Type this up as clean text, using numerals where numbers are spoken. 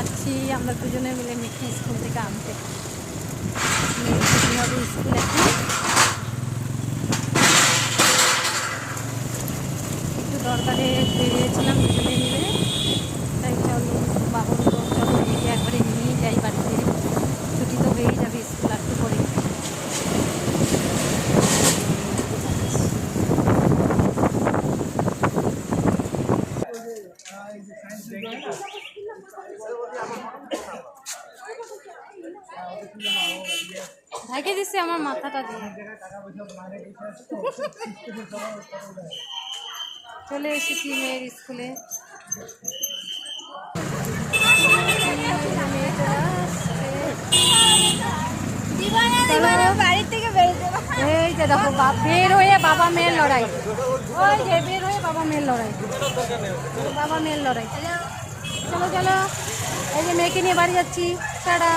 যাচ্ছি আমরা দুজনে মিলে মেয়েকে স্কুল থেকে আনতে। মেয়ে ছুটি হবে স্কুল এখন, একটু দরকারে বেরিয়েছিলাম দুজনে মিলে, তাই চলো বাবা বলল চলো মেয়েকে একবারে নিয়ে যাই বাড়িতে, ছুটি তো হয়েই যাবে স্কুল আর একটু পরে। ঢাকে দিচ্ছে আমার মাথাটা দিয়ে। চলে এসেছি মেয়ের স্কুলে। বাড়ির থেকে বেরোতে এই যে দেখো বের হয়ে বাবা মেয়ের লড়াই, ওই যে বের হয়ে বাবা মেয়ের লড়াই, বাবা মেয়ের লড়াই। চলো চলো, এই যে মেয়েকে নিয়ে বাড়ি যাচ্ছি, টাটা।